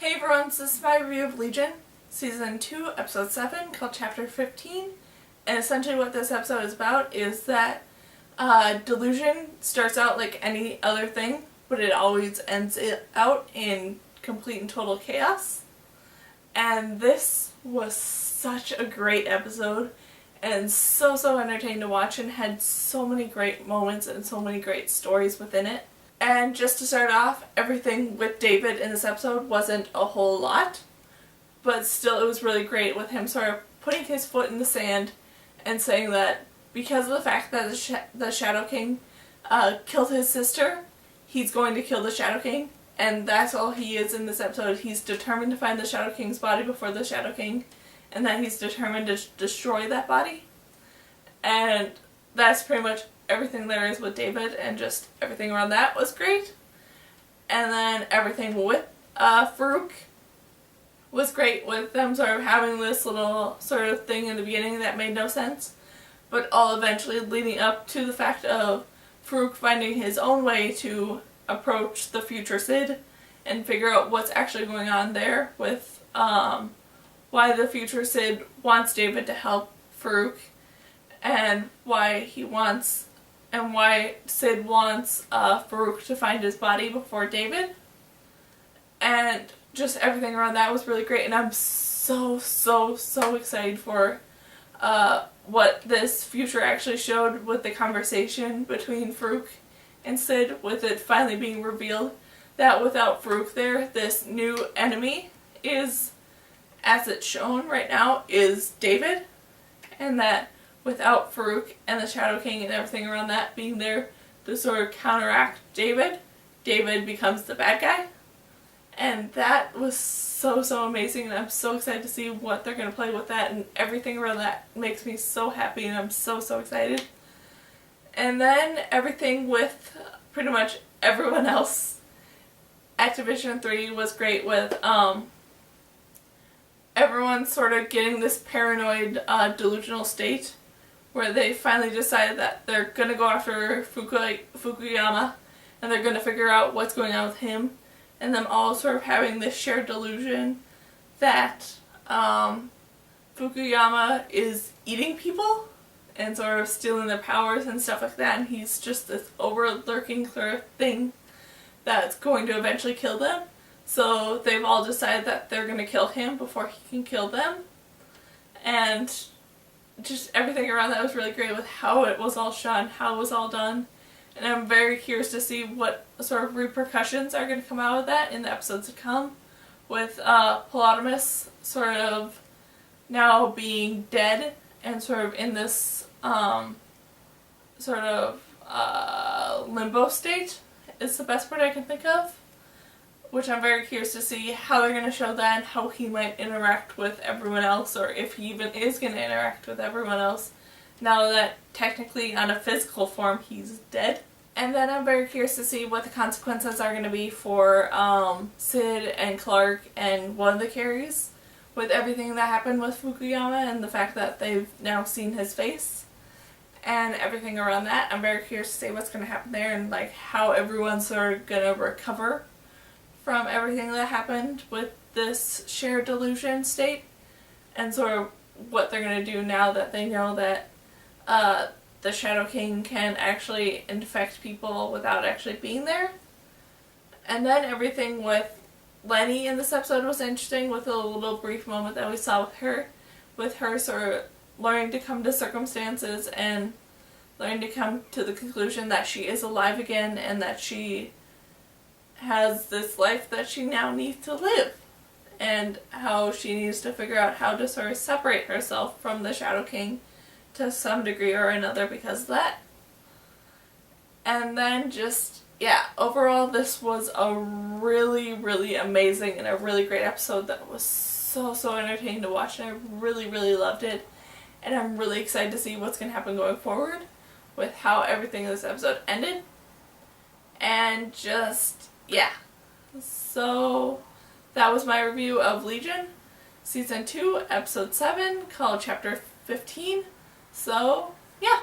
Hey everyone, so this is my review of Legion, Season 2, Episode 7, called Chapter 15. And essentially what this episode is about is that Delusion starts out like any other thing, but it always ends it out in complete and total chaos. And this was such a great episode, and so entertaining to watch, and had so many great moments and so many great stories within it. And just to start off, everything with David in this episode wasn't a whole lot, but still it was really great with him sort of putting his foot in the sand and saying that because of the fact that the Shadow King killed his sister, he's going to kill the Shadow King, and that's all he is in this episode. He's determined to find the Shadow King's body before the Shadow King, and that he's determined to destroy that body. And that's pretty much everything there is with David, and just everything around that was great. And then everything with Farouk was great, with them sort of having this little sort of thing in the beginning that made no sense, but all eventually leading up to the fact of Farouk finding his own way to approach the future Sid and figure out what's actually going on there with why the future Sid wants David to help Farouk, and why Sid wants Farouk to find his body before David. And just everything around that was really great, and I'm so excited for what this future actually showed with the conversation between Farouk and Sid, with it finally being revealed that without Farouk there, this new enemy is, as it's shown right now, is David, and that without Farouk and the Shadow King and everything around that being there to sort of counteract David, David becomes the bad guy. And that was so amazing, and I'm so excited to see what they're going to play with that, and everything around that makes me so happy, and I'm so excited. And then everything with pretty much everyone else at Division 3 was great, with everyone sort of getting this paranoid, delusional state where they finally decided that they're going to go after Fukuyama, and they're going to figure out what's going on with him, and them all sort of having this shared delusion that Fukuyama is eating people and sort of stealing their powers and stuff like that, and he's just this over-lurking sort of thing that's going to eventually kill them. So they've all decided that they're going to kill him before he can kill them. And just everything around that was really great, with how it was all shot and how it was all done. And I'm very curious to see what sort of repercussions are going to come out of that in the episodes to come, with Plotimus sort of now being dead and sort of in this sort of limbo state is the best word I can think of, which I'm very curious to see how they're going to show that and how he might interact with everyone else, or if he even is going to interact with everyone else, now that technically on a physical form he's dead. And then I'm very curious to see what the consequences are going to be for Sid and Clark and one of the carries, with everything that happened with Fukuyama and the fact that they've now seen his face and everything around that. I'm very curious to see what's going to happen there, and like how everyone's sort of going to recover from everything that happened with this shared delusion state, and sort of what they're going to do now that they know that the Shadow King can actually infect people without actually being there. And then everything with Lenny in this episode was interesting, with a little brief moment that we saw with her sort of learning to come to circumstances and learning to come to the conclusion that she is alive again, and that she has this life that she now needs to live, and how she needs to figure out how to sort of separate herself from the Shadow King to some degree or another because of that. And then just, yeah, overall this was a really amazing and a really great episode that was so entertaining to watch, and I really loved it. And I'm really excited to see what's going to happen going forward with how everything in this episode ended. And just, yeah. So that was my review of Legion, Season 2, Episode 7, called Chapter 15. So, yeah.